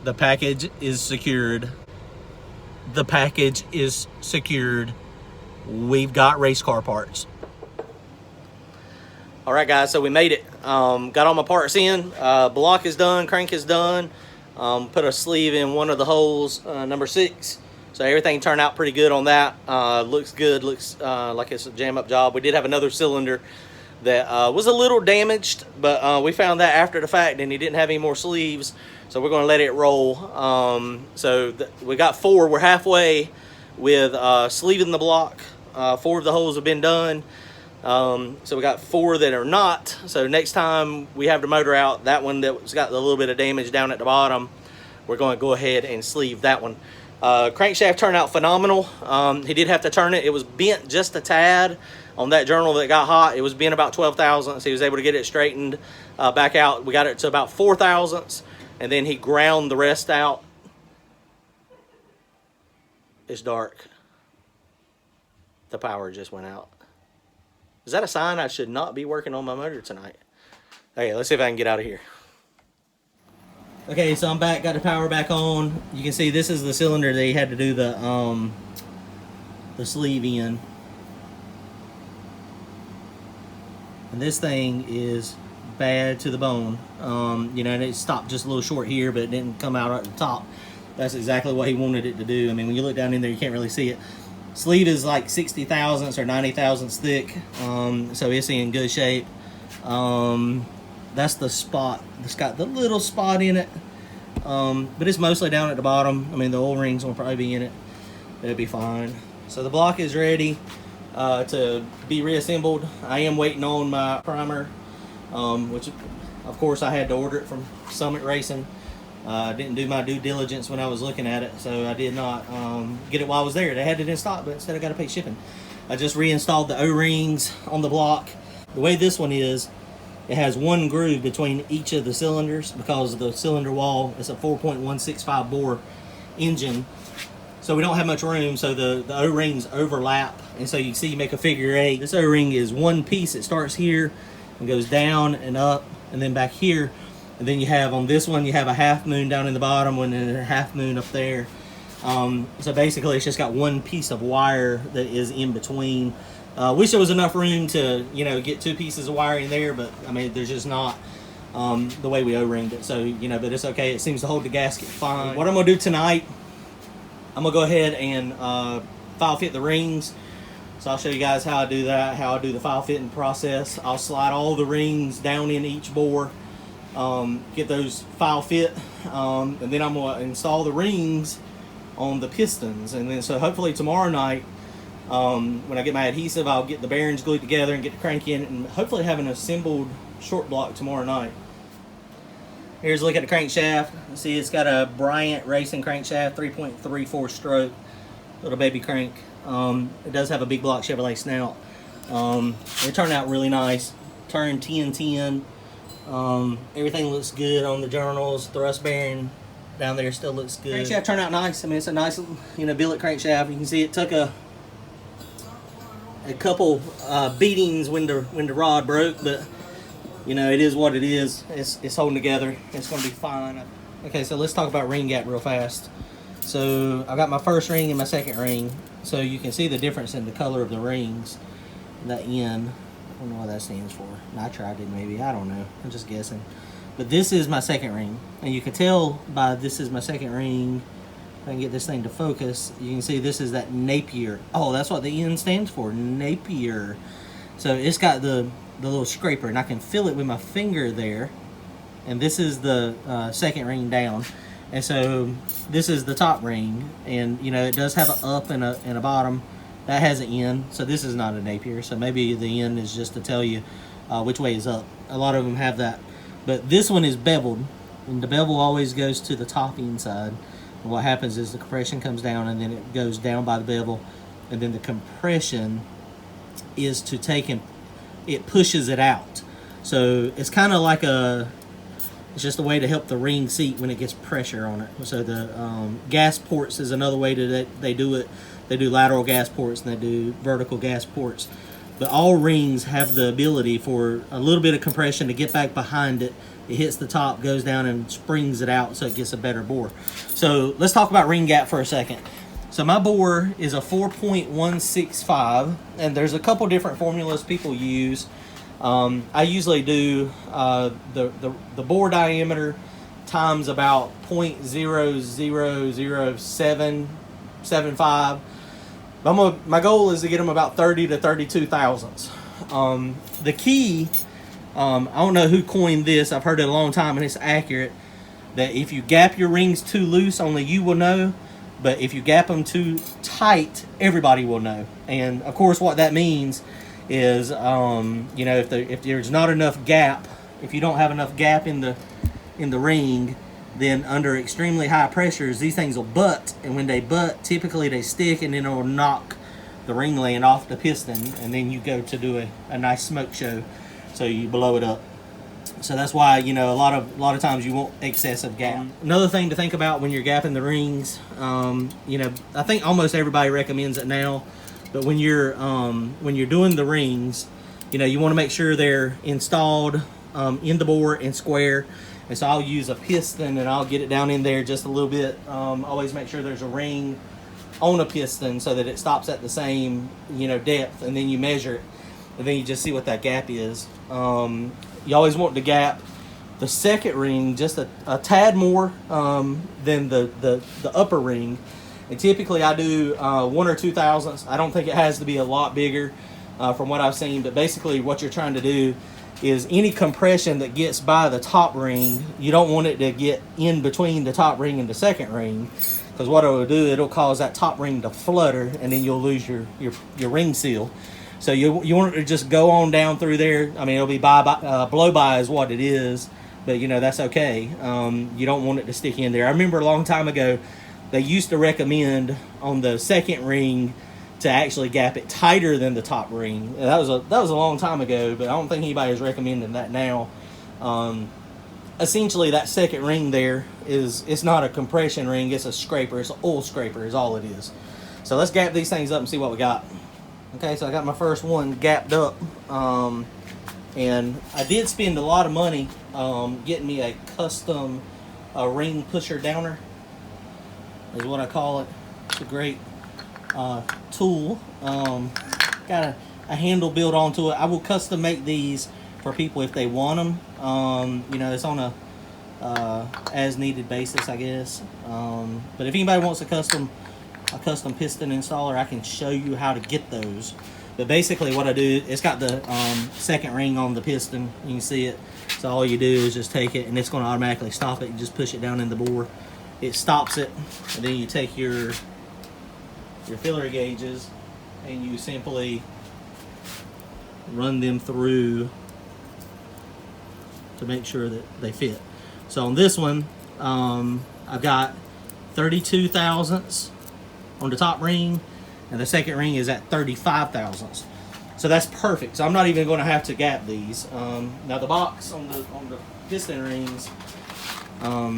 The package is secured. The package is secured. We've got race car parts. All right, guys, so we made it. Got all my parts in. Block is done, crank is done. Put a sleeve in one of the holes, number 6. So everything turned out pretty good on that. Looks good, looks like it's a jam-up job. We did have another cylinder that was a little damaged, but we found that after the fact, and he didn't have any more sleeves, so we're going to let it roll. We got 4. We're halfway with sleeving the block. 4 of the holes have been done, so we got 4 that are not. So next time we have the motor out, that one that's got a little bit of damage down at the bottom, we're going to go ahead and sleeve that one. Crankshaft turned out phenomenal. He did have to turn it. It was bent just a tad on that journal that got hot. It was bent about 12 thousandths. He was able to get it straightened back out. We got it to about 4 thousandths, and then he ground the rest out. It's dark. The power just went out. Is that a sign I should not be working on my motor tonight? Okay, let's see if I can get out of here. Okay, so I'm back, got the power back on. You can see this is the cylinder they had to do the sleeve in. And this thing is bad to the bone. You know, and it stopped just a little short here, but it didn't come out at the top. That's exactly what he wanted it to do. I mean, when you look down in there, you can't really see it. Sleeve is like 60 thousandths or 90 thousandths thick, so it's in good shape. That's the spot. It's got the little spot in it, but it's mostly down at the bottom. I mean, the oil rings will probably be in it. It'll be fine. So the block is ready to be reassembled. I am waiting on my primer, which of course I had to order it from Summit Racing. I didn't do my due diligence when I was looking at it, so I did not get it while I was there. They had it in stock, but instead I got to pay shipping. I just reinstalled the O-rings on the block. The way this one is, it has one groove between each of the cylinders because of the cylinder wall. It's a 4.165 bore engine, so we don't have much room, so the O-rings overlap, and so you see you make a figure 8. This O-ring is one piece. It starts here and goes down and up and then back here, and then you have on this one you have a half moon down in the bottom and then a half moon up there. So basically it's just got one piece of wire that is in between. Wish there was enough room to, you know, get 2 pieces of wire in there, but I mean, there's just not the way we O-ringed it. So, you know, but it's okay. It seems to hold the gasket fine. What I'm gonna do tonight, I'm gonna go ahead and file fit the rings. So I'll show you guys how I do that, how I do the file fitting process. I'll slide all the rings down in each bore, get those file fit, and then I'm gonna install the rings on the pistons. And then so hopefully tomorrow night, when I get my adhesive, I'll get the bearings glued together and get the crank in, and hopefully have an assembled short block tomorrow night. Here's a look at the crankshaft. See, it's got a Bryant Racing crankshaft, 3.34 stroke, little baby crank. It does have a big block Chevrolet snout. It turned out really nice. Turned 10-10. Everything looks good on the journals. Thrust bearing down there still looks good. Crankshaft turned out nice. I mean, it's a nice, you know, billet crankshaft. You can see it took a couple beatings when the rod broke, but you know, it is what it is. It's holding together. It's going to be fine. Okay, so let's talk about ring gap real fast. So I got my first ring and my second ring, so you can see the difference in the color of the rings. The N, I don't know what that stands for. Nitride maybe, I don't know, I'm just guessing. But this is my second ring, and you can tell by this is my second ring. If I can get this thing to focus, you can see this is that Napier. Oh, that's what the N stands for, Napier. So it's got the little scraper, and I can feel it with my finger there. And this is the second ring down. And so this is the top ring, and you know, it does have an up and a bottom. That has an N, so this is not a Napier. So maybe the N is just to tell you which way is up. A lot of them have that. But this one is beveled, and the bevel always goes to the top inside. And what happens is the compression comes down, and then it goes down by the bevel, and then the compression is to take and it pushes it out. So it's kind of like it's just a way to help the ring seat when it gets pressure on it. So the gas ports is another way that they do it. They do lateral gas ports and they do vertical gas ports. But all rings have the ability for a little bit of compression to get back behind it it hits the top, goes down, and springs it out so it gets a better bore. So let's talk about ring gap for a second. So my bore is a 4.165, and there's a couple different formulas people use. I usually do the bore diameter times about 0.00075. My goal is to get them about 30 to 32 thousandths. The key, I don't know who coined this, I've heard it a long time and it's accurate, that if you gap your rings too loose, only you will know, but if you gap them too tight, everybody will know. And of course what that means is, you know, if there's not enough gap, if you don't have enough gap in the ring, then under extremely high pressures, these things will butt, and when they butt, typically they stick, and then it'll knock the ring land off the piston, and then you go to do a nice smoke show, so you blow it up. So that's why, you know, a lot of times you want excessive gap. Another thing to think about when you're gapping the rings, you know, I think almost everybody recommends it now, but when you're doing the rings, you know, you want to make sure they're installed in the bore and square. And so I'll use a piston and I'll get it down in there just a little bit. Always make sure there's a ring on a piston so that it stops at the same, you know, depth, and then you measure it, and then you just see what that gap is. You always want to gap the second ring just a tad more than the upper ring. And typically I do 1 or 2 thousandths. I don't think it has to be a lot bigger from what I've seen, but basically what you're trying to do is any compression that gets by the top ring, you don't want it to get in between the top ring and the second ring, because what it'll do, it'll cause that top ring to flutter, and then you'll lose your ring seal. So you want it to just go on down through there. I mean, it'll be blow by is what it is, but you know, that's okay. You don't want it to stick in there. I remember a long time ago, they used to recommend on the second ring to actually gap it tighter than the top ring. That was a long time ago, but I don't think anybody's recommending that now. Essentially, that second ring there it's not a compression ring, it's a scraper. It's an oil scraper is all it is. So let's gap these things up and see what we got. Okay, so I got my first one gapped up, and I did spend a lot of money getting me a custom ring pusher downer is what I call it. It's a great tool. Got a handle built onto it. I will custom make these for people if they want them. You know, it's on a as needed basis, I guess. But if anybody wants a custom piston installer, I can show you how to get those. But basically what I do, it's got the second ring on the piston. You can see it. So all you do is just take it, and it's going to automatically stop it. You just push it down in the bore. It stops it, and then you take your filler gauges and you simply run them through to make sure that they fit. So on this one, I've got 32 thousandths on the top ring, and the second ring is at 35 thousandths. So that's perfect. So I'm not even going to have to gap these. Now the box on the piston rings, I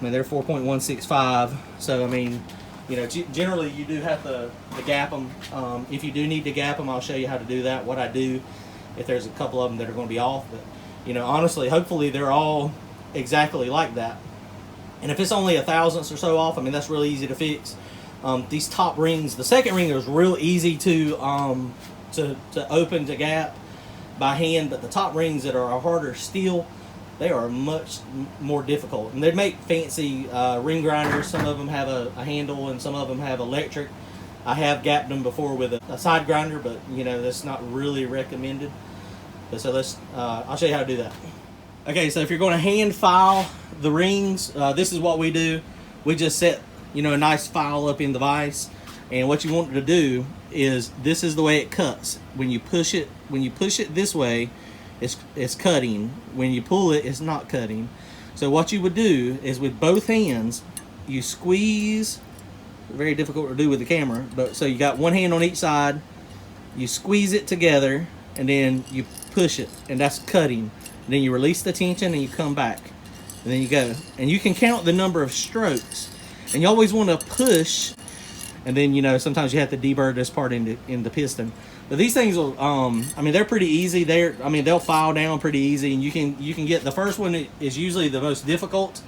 mean, they're 4.165. So I mean, you know, generally you do have to gap them. If you do need to gap them, I'll show you how to do that. What I do if there's a couple of them that are going to be off, but you know, honestly, hopefully they're all exactly like that. And if it's only a thousandths or so off, I mean, that's really easy to fix. These top rings, the second ring is real easy to open, to gap by hand, but the top rings that are a harder steel, they are much more difficult. And they make fancy ring grinders. Some of them have a handle, and some of them have electric. I have gapped them before with a side grinder, but you know, that's not really recommended. But so I'll show you how to do that. Okay, so if you're going to hand file the rings, this is what we do. We just set, you know, a nice file up in the vise, and what you want to do is, this is the way it cuts. When you push it this way, it's cutting. When you pull it, it's not cutting. So what you would do is, with both hands, you squeeze. Very difficult to do with the camera, but so you got one hand on each side, you squeeze it together, and then you push it, and that's cutting. And then you release the tension and you come back, and then you go, and you can count the number of strokes. And you always want to push and then, you know, sometimes you have to deburr this part in the piston. But these things will, I mean, they're pretty easy. They'll file down pretty easy, and you can get, the first one is usually the most difficult.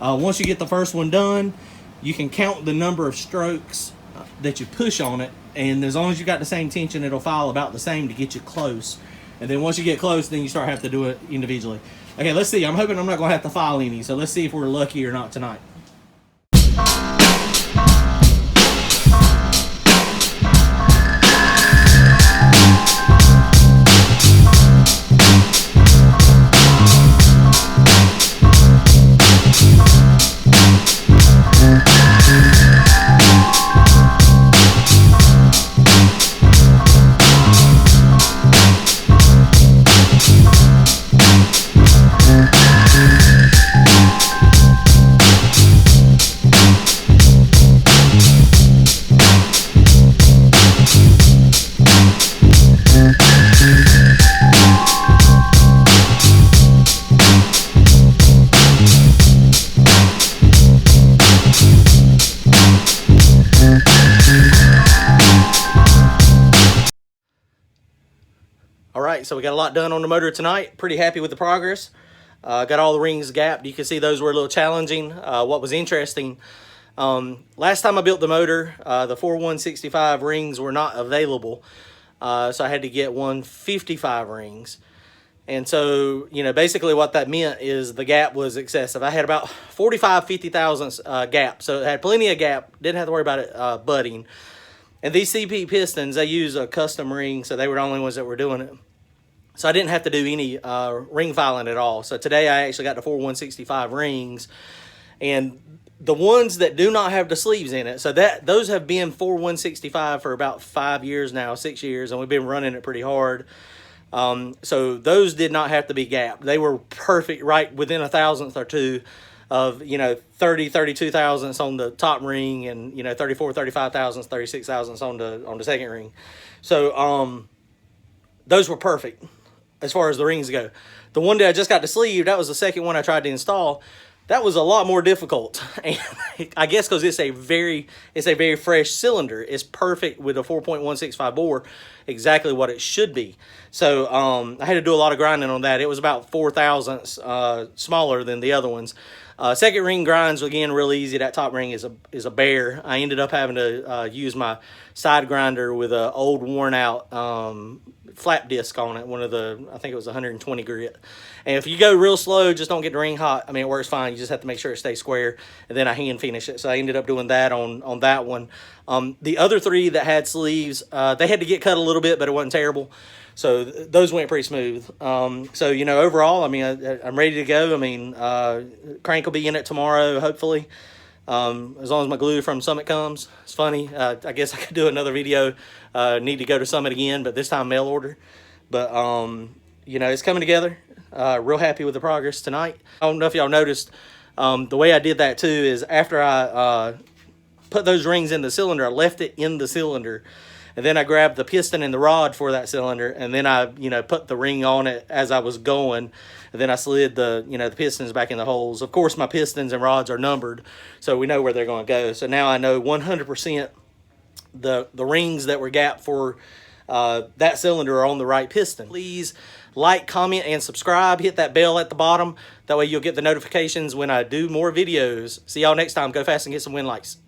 Once you get the first one done, you can count the number of strokes that you push on it, and as long as you got the same tension, it'll file about the same to get you close. And then once you get close, then you start having to do it individually. Okay, let's see. I'm hoping I'm not going to have to file any, so let's see if we're lucky or not tonight. Alright, so we got a lot done on the motor tonight. Pretty happy with the progress. Got all the rings gapped. You can see those were a little challenging. What was interesting, last time I built the motor, the 4165 rings were not available. So I had to get 155 rings. And so, you know, basically what that meant is the gap was excessive. I had about 50 thousandths gap. So it had plenty of gap. Didn't have to worry about it butting. And these CP pistons, they use a custom ring, so they were the only ones that were doing it. So I didn't have to do any ring filing at all. So today I actually got the 4165 rings. And the ones that do not have the sleeves in it, so those have been 4165 for about 5 years now, 6 years, and we've been running it pretty hard. So those did not have to be gapped. They were perfect, right within a thousandth or two of, you know, 32 thousandths on the top ring, and, you know, 35 thousandths, 36 thousandths on the second ring. So those were perfect as far as the rings go. The one that I just got to sleeve, that was the second one I tried to install. That was a lot more difficult, and I guess because it's a very fresh cylinder. It's perfect with a 4.165 bore, exactly what it should be. So I had to do a lot of grinding on that. It was about 4 thousandths smaller than the other ones. Second ring grinds, again, real easy. That top ring is a bear. I ended up having to use my side grinder with an old worn out flap disc on it. I think it was 120 grit. And if you go real slow, just don't get the ring hot. I mean, it works fine. You just have to make sure it stays square. And then I hand finish it. So I ended up doing that on that one. The other three that had sleeves, they had to get cut a little bit, but it wasn't terrible. So those went pretty smooth. So, you know, overall, I mean, I'm ready to go. I mean, crank will be in it tomorrow, hopefully, as long as my glue from Summit comes. It's funny. I guess I could do another video. Need to go to Summit again, but this time mail order. But, you know, it's coming together. Real happy with the progress tonight. I don't know if y'all noticed, the way I did that too is after I put those rings in the cylinder, I left it in the cylinder. And then I grabbed the piston and the rod for that cylinder, and then I, you know, put the ring on it as I was going. And then I slid the, you know, the pistons back in the holes. Of course, my pistons and rods are numbered, so we know where they're going to go. So now I know 100% the rings that were gapped for that cylinder are on the right piston. Please like, comment, and subscribe. Hit that bell at the bottom. That way you'll get the notifications when I do more videos. See y'all next time. Go fast and get some win likes.